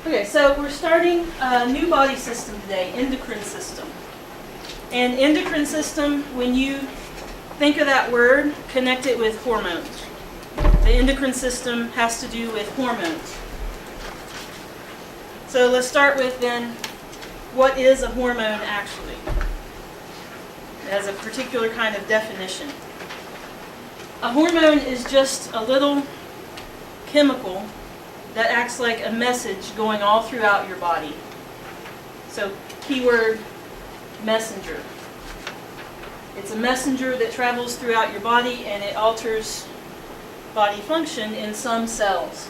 Okay, so we're starting a new body system today, endocrine system. And endocrine system, when you think of that word, connect it with hormones. The endocrine system has to do with hormones. So let's start with then, what is a hormone actually? It has a particular kind of definition. A hormone is just a little chemical that acts like a message going all throughout your body. So, keyword, messenger. It's a messenger that travels throughout your body and it alters body function in some cells.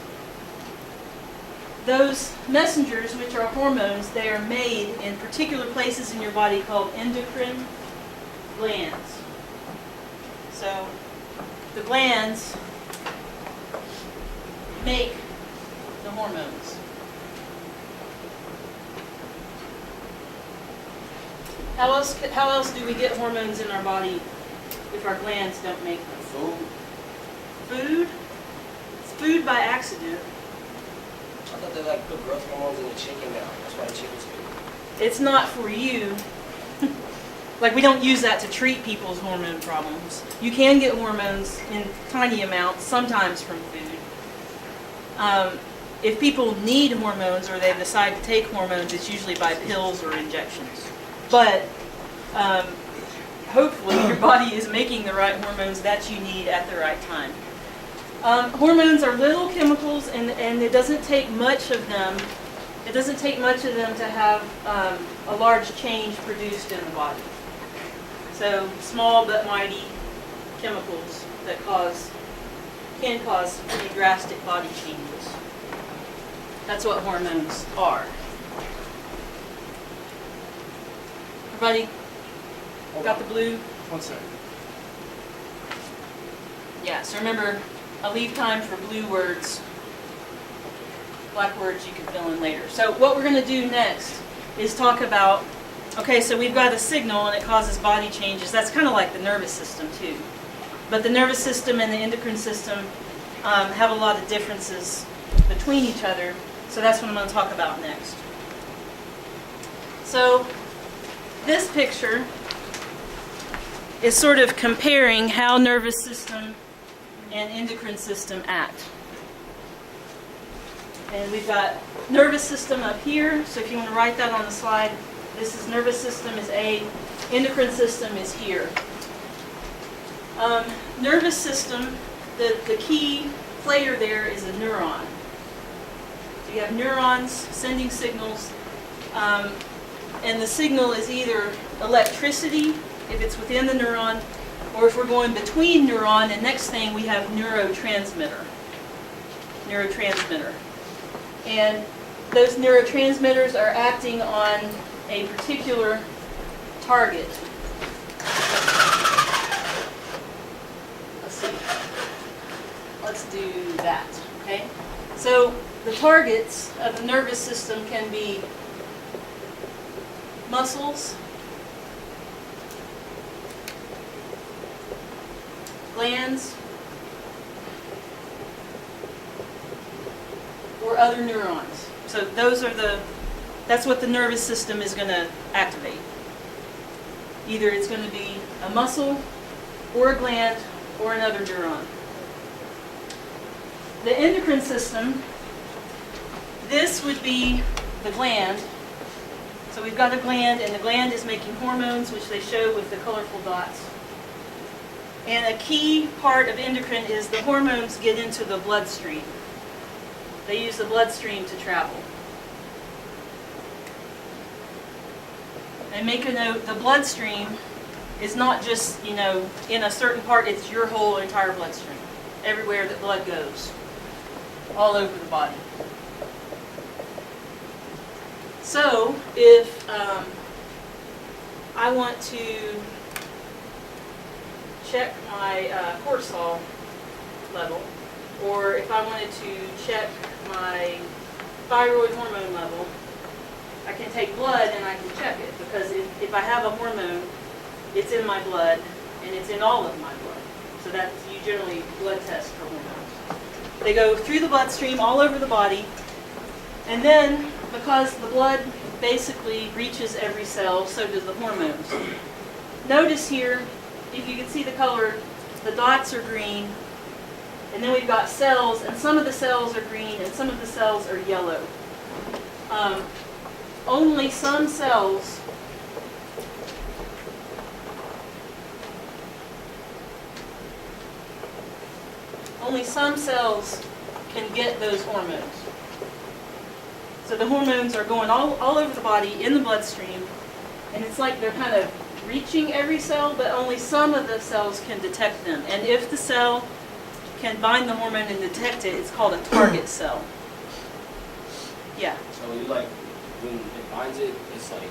Those messengers, which are hormones, they are made in particular places in your body called endocrine glands. So, the glands make the hormones. How else do we get hormones in our body if our glands don't make them? Food? It's food by accident. I thought they like put growth hormones in the chicken now. That's why the chicken's good. It's not for you. Like, we don't use that to treat people's hormone problems. You can get hormones in tiny amounts, sometimes from food. If people need hormones or they decide to take hormones, it's usually by pills or injections. But hopefully your body is making the right hormones that you need at the right time. Hormones are little chemicals, and it doesn't take much of them. It doesn't take much of them to have a large change produced in the body. So small but mighty chemicals that can cause pretty drastic body changes. That's what hormones are. Everybody got the blue? 1 second. Yeah, so remember, I leave time for blue words. Black words you can fill in later. So what we're going to do next is talk about, okay, so we've got a signal and it causes body changes. That's kind of like the nervous system too. But the nervous system and the endocrine system have a lot of differences between each other. So that's what I'm going to talk about next. So this picture is sort of comparing how nervous system and endocrine system act. And we've got nervous system up here, so if you want to write that on the slide, this is nervous system is A, endocrine system is here. Nervous system, the key player there is a neuron. So you have neurons sending signals, and the signal is either electricity, if it's within the neuron, or if we're going between neuron, and next thing we have neurotransmitter. And those neurotransmitters are acting on a particular target. Let's see. Let's do that, okay? So the targets of the nervous system can be muscles, glands, or other neurons. So that's what the nervous system is going to activate. Either it's going to be a muscle, or a gland, or another neuron. The endocrine system, this would be the gland. So we've got a gland, and the gland is making hormones, which they show with the colorful dots. And a key part of endocrine is the hormones get into the bloodstream. They use the bloodstream to travel. And make a note, the bloodstream is not just, in a certain part, it's your whole entire bloodstream. Everywhere that blood goes. All over the body. So, if I want to check my cortisol level, or if I wanted to check my thyroid hormone level, I can take blood and I can check it, because if I have a hormone, it's in my blood, and it's in all of my blood. So that's, you generally blood test for hormones. They go through the bloodstream all over the body, And then, because the blood basically reaches every cell, so does the hormones. Notice here, if you can see the color, the dots are green, and then we've got cells, and some of the cells are green, and some of the cells are yellow. Only some cells can get those hormones. So the hormones are going all over the body in the bloodstream, and it's like they're kind of reaching every cell, but only some of the cells can detect them. And if the cell can bind the hormone and detect it, it's called a target cell. Yeah. So when it binds it, it's like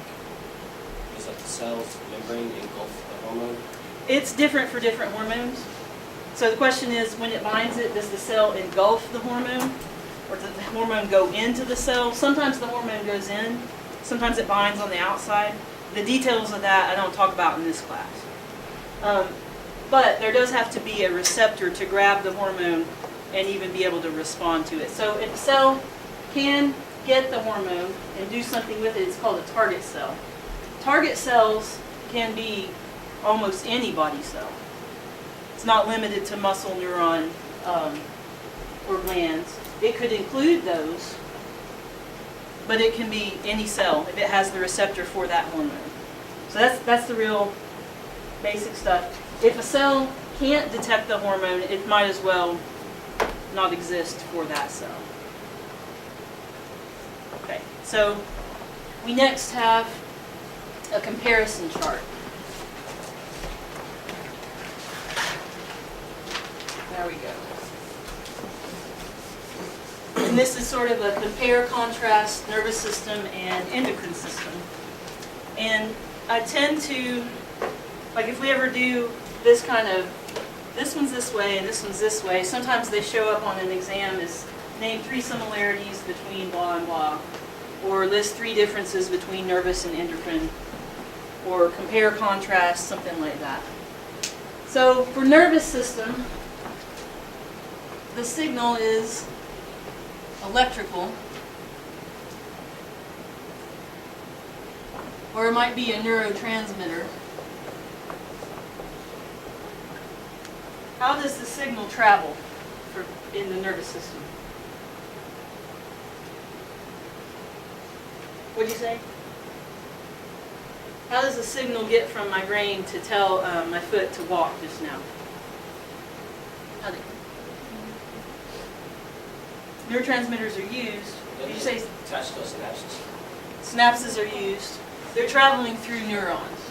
the cell's membrane engulfs the hormone? It's different for different hormones. So the question is, when it binds it, does the cell engulf the hormone? Or does the hormone go into the cell? Sometimes the hormone goes in. Sometimes it binds on the outside. The details of that I don't talk about in this class. But there does have to be a receptor to grab the hormone and even be able to respond to it. So if a cell can get the hormone and do something with it, it's called a target cell. Target cells can be almost any body cell. It's not limited to muscle, neuron, or glands. It could include those, but it can be any cell if it has the receptor for that hormone. So that's the real basic stuff. If a cell can't detect the hormone, it might as well not exist for that cell. Okay, so we next have a comparison chart. There we go. And this is sort of a compare, contrast, nervous system and endocrine system. And I tend to, like if we ever do this kind of, this one's this way and this one's this way, sometimes they show up on an exam as name 3 similarities between blah and blah, or list 3 differences between nervous and endocrine, or compare, contrast, something like that. So for nervous system, the signal is electrical, or it might be a neurotransmitter. How does the signal travel in the nervous system? What'd you say? How does the signal get from my brain to tell my foot to walk just now? Neurotransmitters are used. Did you say attached to synapses? Synapses are used. They're traveling through neurons.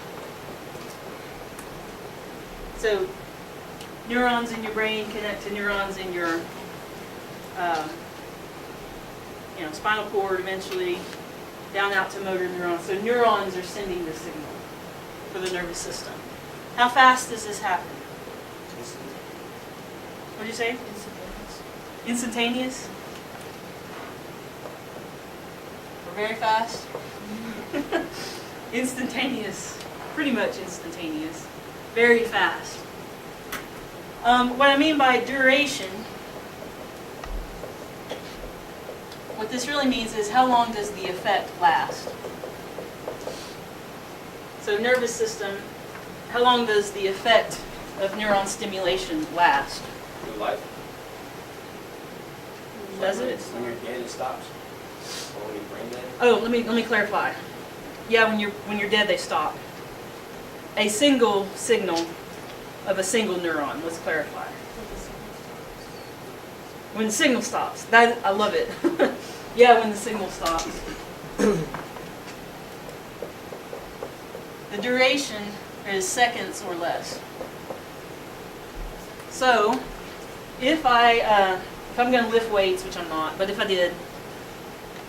So neurons in your brain connect to neurons in your spinal cord eventually, down out to motor neurons. So neurons are sending the signal for the nervous system. How fast does this happen? What did you say? Instantaneous? Or very fast? Instantaneous. Pretty much instantaneous. Very fast. What I mean by duration, what this really means is how long does the effect last? So nervous system, how long does the effect of neuron stimulation last? Your life. Does it? When you're dead, it stops. Or when you're brain dead. Oh, let me clarify. Yeah, when you're dead, they stop. A single signal of a single neuron. Let's clarify. When the signal stops. That I love it. Yeah, when the signal stops. The duration is seconds or less. So, if I'm going to lift weights, which I'm not, but if I did,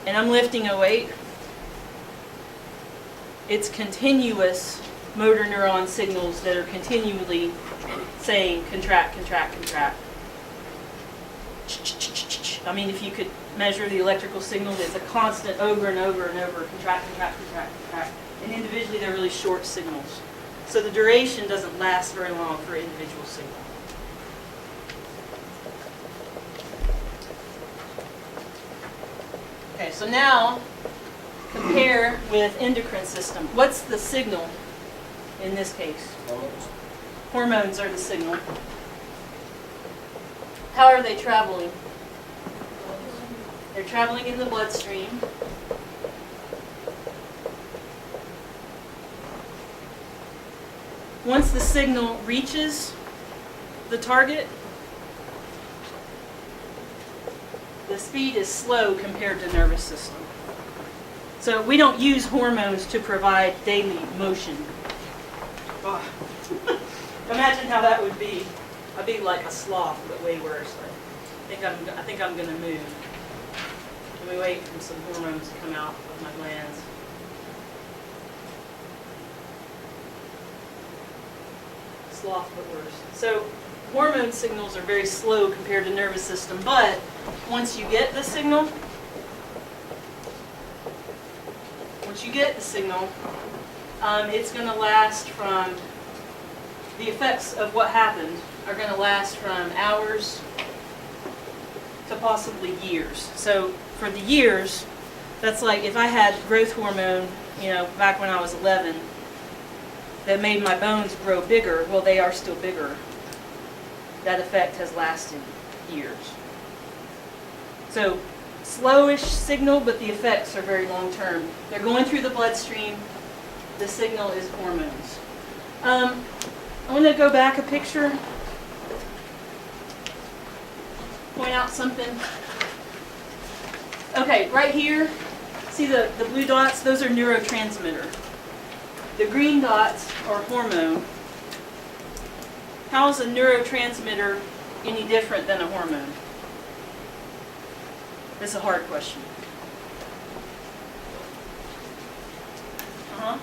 and I'm lifting a weight, it's continuous motor neuron signals that are continually saying contract, contract, contract. I mean, if you could measure the electrical signal, it's a constant over and over and over, contract, contract, contract, contract. And individually, they're really short signals. So the duration doesn't last very long for individual signal. Okay, so now compare with endocrine system. What's the signal in this case? Hormones. Hormones are the signal. How are they traveling? They're traveling in the bloodstream. Once the signal reaches the target, the speed is slow compared to nervous system. So we don't use hormones to provide daily motion. Oh. Imagine how that would be. I'd be like a sloth, but way worse. I think I'm going to move. Let me wait for some hormones to come out of my glands. Sloth, but worse. So hormone signals are very slow compared to nervous system, but once you get the signal, it's going to last from, the effects of what happened are going to last from hours to possibly years. So for the years, that's like if I had growth hormone, back when I was 11, that made my bones grow bigger, well, they are still bigger. That effect has lasted years. So slowish signal, but the effects are very long term. They're going through the bloodstream. The signal is hormones. I want to go back a picture. Point out something. Okay, right here, see the blue dots? Those are neurotransmitter. The green dots are hormone. How is a neurotransmitter any different than a hormone? This is a hard question. Uh-huh.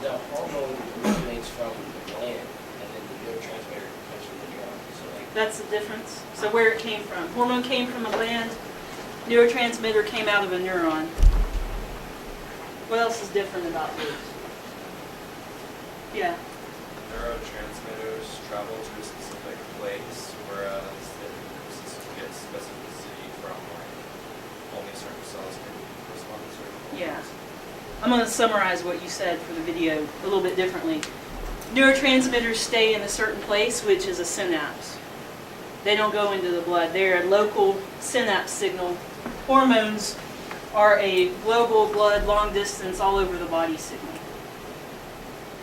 The hormone originates from the gland, and then the neurotransmitter comes from the neuron. So like That's the difference. So where it came from. Hormone came from a gland. Neurotransmitter came out of a neuron. What else is different about these? Yeah. Neurotransmitters travel to a specific place, whereas the nervous system gets specificity from only certain cells can respond to certain Yeah. hormones. I'm going to summarize what you said for the video a little bit differently. Neurotransmitters stay in a certain place, which is a synapse. They don't go into the blood. They're a local synapse signal. Hormones are a global blood, long distance, all over the body signal.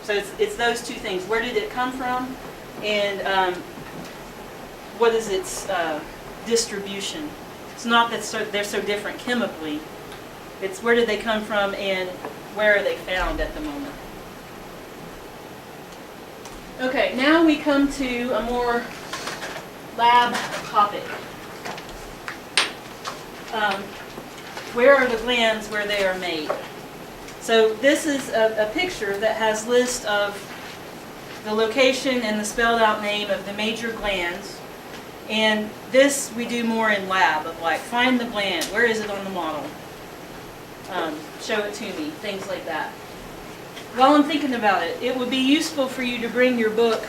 So it's those two things. Where did it come from? And what is its distribution? It's not that they're so different chemically. It's where did they come from and where are they found at the moment. Okay, now we come to a more lab topic. Where are the glands where they are made? So this is a picture that has list of the location and the spelled out name of the major glands. And this we do more in lab, of like, find the gland, where is it on the model? Show it to me, things like that. While I'm thinking about it, it would be useful for you to bring your book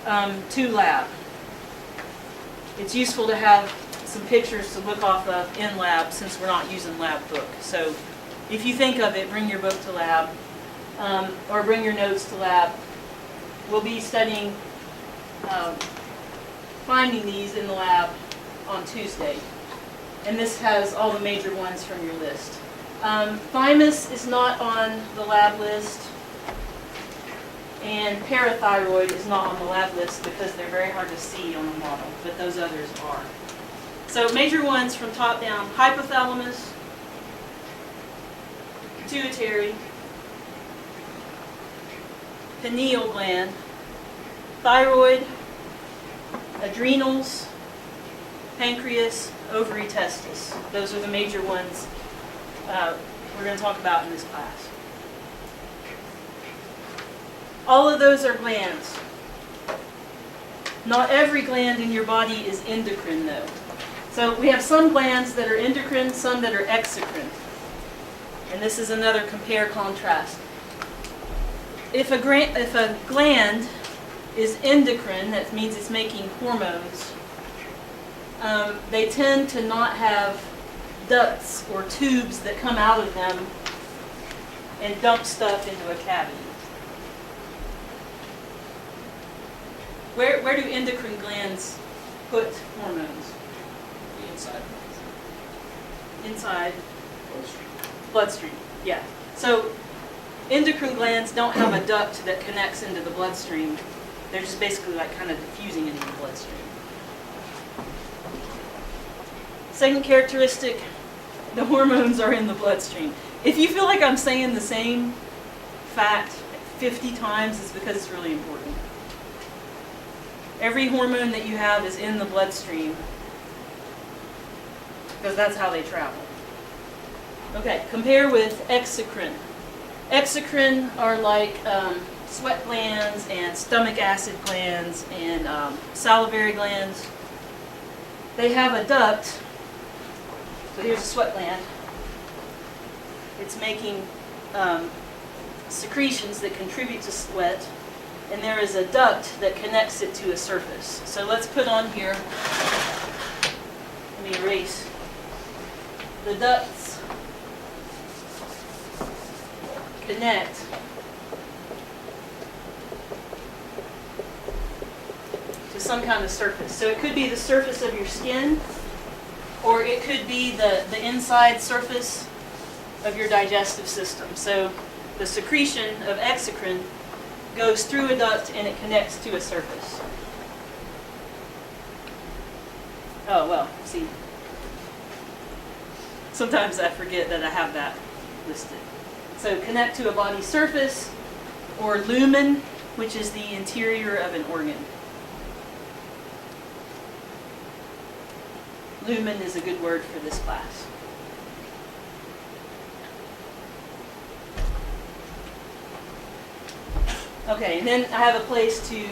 to lab. It's useful to have some pictures to look off of in lab since we're not using lab book. So if you think of it, bring your book to lab or bring your notes to lab. We'll be studying finding these in the lab on Tuesday. And this has all the major ones from your list. Thymus is not on the lab list, and parathyroid is not on the lab list because they're very hard to see on the model, but those others are. So major ones from top down: hypothalamus, pituitary, pineal gland, thyroid, adrenals, pancreas, ovary, testis. Those are the major ones we're going to talk about in this class. All of those are glands. Not every gland in your body is endocrine, though. So we have some glands that are endocrine, some that are exocrine. And this is another compare-contrast. If a gland is endocrine, that means it's making hormones, they tend to not have ducts or tubes that come out of them and dump stuff into a cavity. Where do endocrine glands put hormones? The inside. Inside bloodstream. Yeah. So endocrine glands don't have a duct that connects into the bloodstream. They're just basically like kind of diffusing into the bloodstream. Second characteristic, the hormones are in the bloodstream. If you feel like I'm saying the same fact 50 times, it's because it's really important. Every hormone that you have is in the bloodstream because that's how they travel. Okay, compare with exocrine. Exocrine are like sweat glands and stomach acid glands and salivary glands. They have a duct. So here's a sweat gland. It's making secretions that contribute to sweat. And there is a duct that connects it to a surface. So let's put on here, let me erase. The ducts connect to some kind of surface. So it could be the surface of your skin, or it could be the inside surface of your digestive system. So the secretion of exocrine goes through a duct and it connects to a surface. Oh, well, see. Sometimes I forget that I have that listed. So connect to a body surface, or lumen, which is the interior of an organ. Lumen is a good word for this class. Okay, and then I have a place to,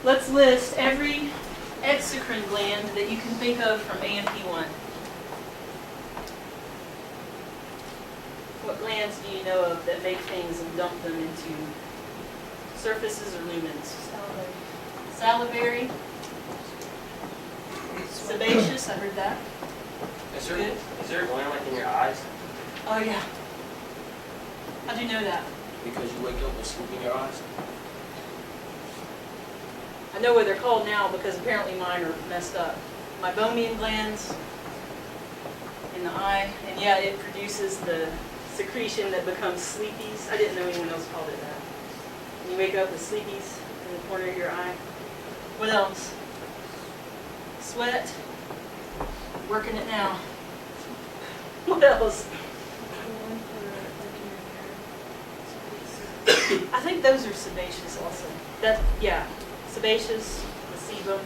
let's list every exocrine gland that you can think of from AMP1. What glands do you know of that make things and dump them into surfaces or lumens? Salivary. Sebaceous, I heard that. Is there a gland like in your eyes? Oh yeah. How'd you know that? Because you wake up with sleep in your eyes? I know what they're called now because apparently mine are messed up. Meibomian glands in the eye, and yeah, it produces the secretion that becomes sleepies. I didn't know anyone else called it that. And you wake up with sleepies in the corner of your eye. What else? Sweat. Working it now. What else? I think those are sebaceous also. That, yeah, sebaceous, the sebum.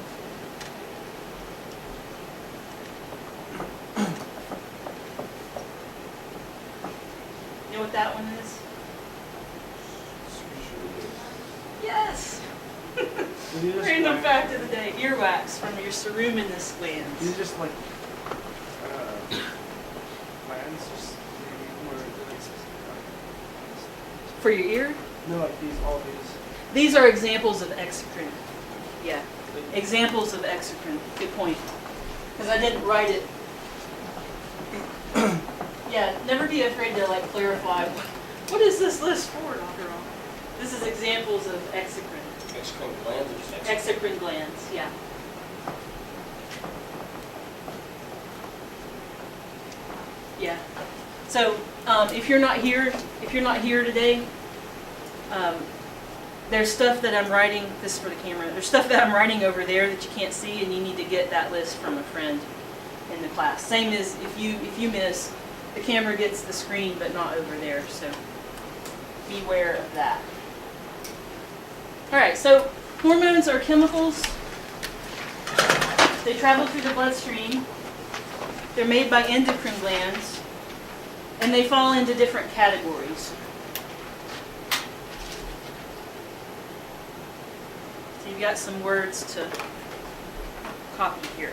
You know what that one is? Yes! Random fact of the day. Earwax from your ceruminous glands. These are just like glands, just maybe more like specific. For your ear? No, like these, all these. These are examples of exocrine. Yeah, examples of exocrine. Good point. Because I didn't write it. Yeah, never be afraid to like clarify. What is this list for, Dr. Ron? This is examples of exocrine. Exocrine glands or just exocrine? Exocrine glands, yeah. Yeah. So if you're not here today, there's stuff that I'm writing. This is for the camera. There's stuff that I'm writing over there that you can't see, and you need to get that list from a friend in the class. Same as if you miss, the camera gets the screen, but not over there. So beware of that. All right. So hormones are chemicals. They travel through the bloodstream. They're made by endocrine glands, and they fall into different categories. So you've got some words to copy here.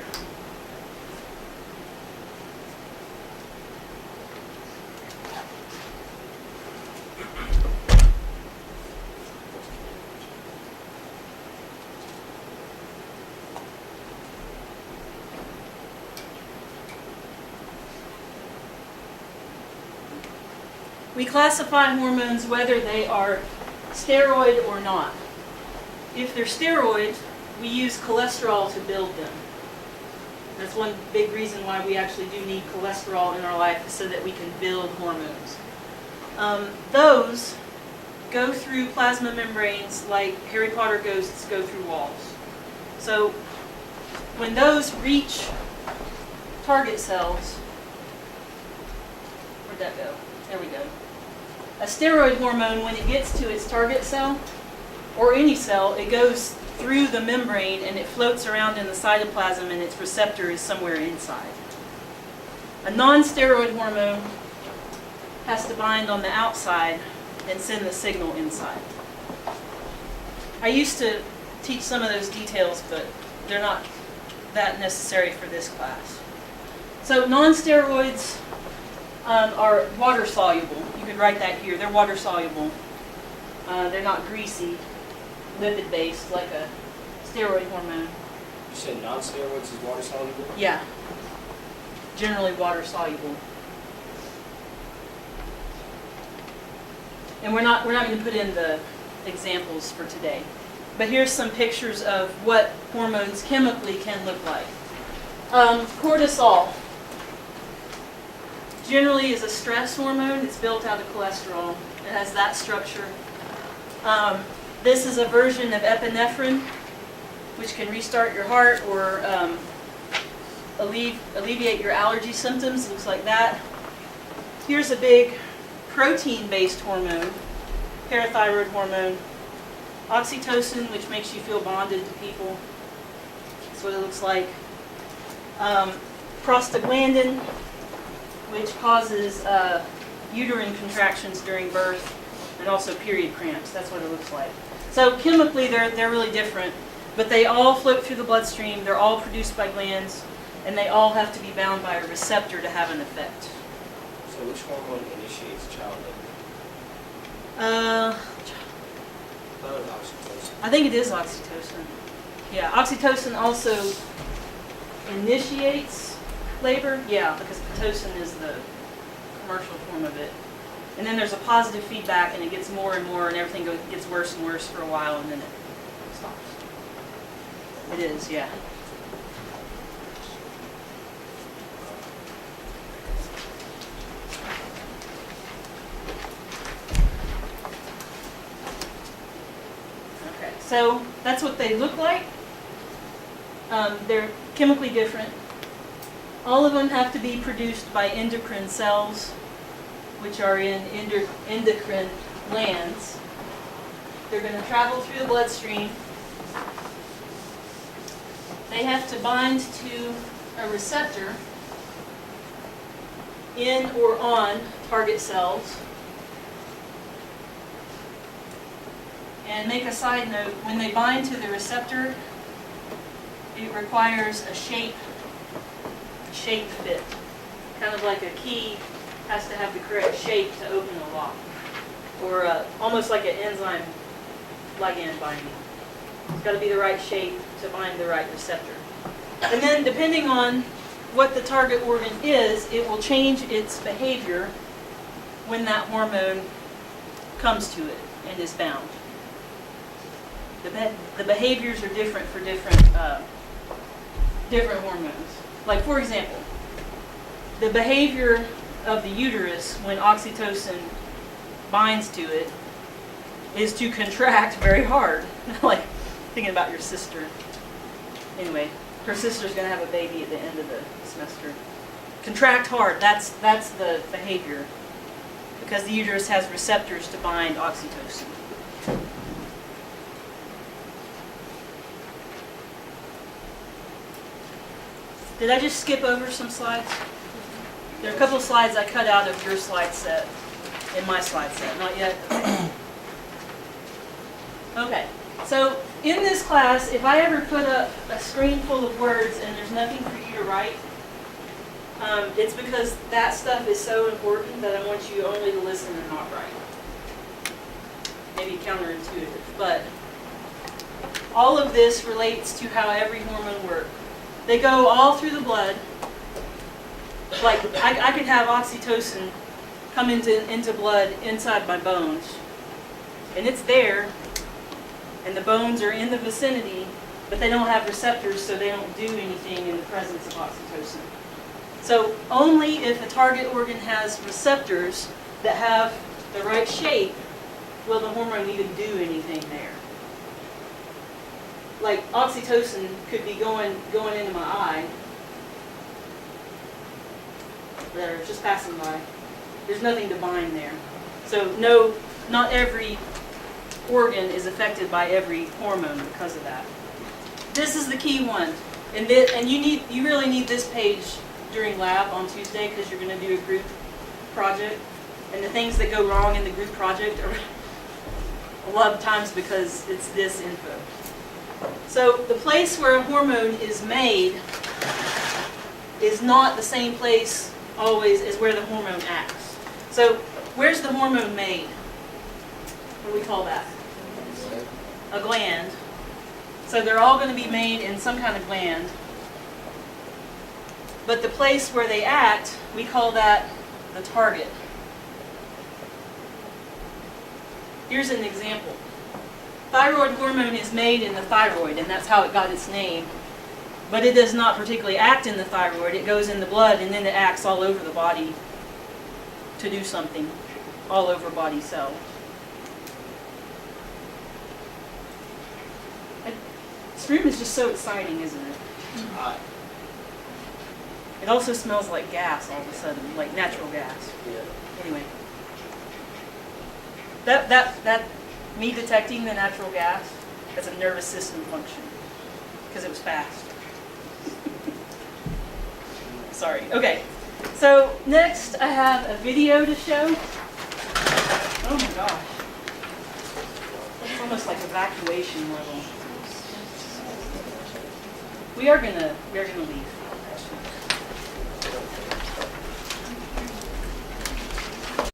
we classify hormones whether they are steroid or not. If they're steroid, we use cholesterol to build them. That's one big reason why we actually do need cholesterol in our life, is so that we can build hormones. Those go through plasma membranes like Harry Potter ghosts go through walls. So when those reach target cells, where'd that go? There we go. A steroid hormone, when it gets to its target cell, or any cell, it goes through the membrane and it floats around in the cytoplasm, and its receptor is somewhere inside. A non-steroid hormone has to bind on the outside and send the signal inside. I used to teach some of those details, but they're not that necessary for this class. So non-steroids are water soluble. You could write that here. They're water soluble. They're not greasy, lipid based like a steroid hormone. You said non-steroids is water soluble? Yeah, generally water soluble. And we're not going to put in the examples for today. But here's some pictures of what hormones chemically can look like. Cortisol generally is a stress hormone. It's built out of cholesterol. It has that structure. This is a version of epinephrine, which can restart your heart or alleviate your allergy symptoms. It looks like that. Here's a big protein-based hormone, parathyroid hormone. Oxytocin, which makes you feel bonded to people. That's what it looks like. Prostaglandin, which causes uterine contractions during birth, and also period cramps. That's what it looks like. So chemically, they're really different, but they all float through the bloodstream. They're all produced by glands, and they all have to be bound by a receptor to have an effect. So which hormone initiates childhood? I thought it was oxytocin. I think it is oxytocin. Yeah, oxytocin also initiates labor. Yeah, because Pitocin is the commercial form of it. And then there's a positive feedback, and it gets more and more, and everything gets worse and worse for a while, and then it stops. It is, yeah. Okay, so that's what they look like. They're chemically different. All of them have to be produced by endocrine cells, which are in endocrine glands. They're going to travel through the bloodstream. They have to bind to a receptor in or on target cells. And make a side note, when they bind to the receptor, it requires a shape fit. Kind of like a key has to have the correct shape to open a lock. Or almost like an enzyme ligand binding. It's got to be the right shape to bind the right receptor. And then depending on what the target organ is, it will change its behavior when that hormone comes to it and is bound. The behaviors are different for different hormones. Like, for example, the behavior of the uterus when oxytocin binds to it is to contract very hard. Like thinking about your sister. Anyway, her sister's going to have a baby at the end of the semester. Contract hard, that's the behavior, because the uterus has receptors to bind oxytocin. Did I just skip over some slides? There are a couple of slides I cut out of your slide set, in my slide set, not yet? Okay, so in this class, if I ever put up a screen full of words and there's nothing for you to write, it's because that stuff is so important that I want you only to listen and not write. Maybe counterintuitive, but all of this relates to how every hormone works. They go all through the blood. Like, I could have oxytocin come into blood inside my bones. And it's there, and the bones are in the vicinity, but they don't have receptors, so they don't do anything in the presence of oxytocin. So only if a target organ has receptors that have the right shape will the hormone even do anything there. Like oxytocin could be going into my eye. There, it's just passing by. There's nothing to bind there. So no, not every organ is affected by every hormone because of that. This is the key one, and you really need this page during lab on Tuesday because you're going to do a group project, and the things that go wrong in the group project are a lot of times because it's this info. So the place where a hormone is made is not the same place always as where the hormone acts. So where's the hormone made? What do we call that? A gland. So they're all going to be made in some kind of gland. But the place where they act, we call that the target. Here's an example. Thyroid hormone is made in the thyroid, and that's how it got its name. But it does not particularly act in the thyroid. It goes in the blood, and then it acts all over the body to do something, all over body cells. This room is just so exciting, isn't it? It also smells like gas all of a sudden, like natural gas. Yeah. Anyway, that me detecting the natural gas, that's a nervous system function because it was fast. Sorry. Okay. So next, I have a video to show. Oh my gosh, it's almost like evacuation level. We are gonna leave.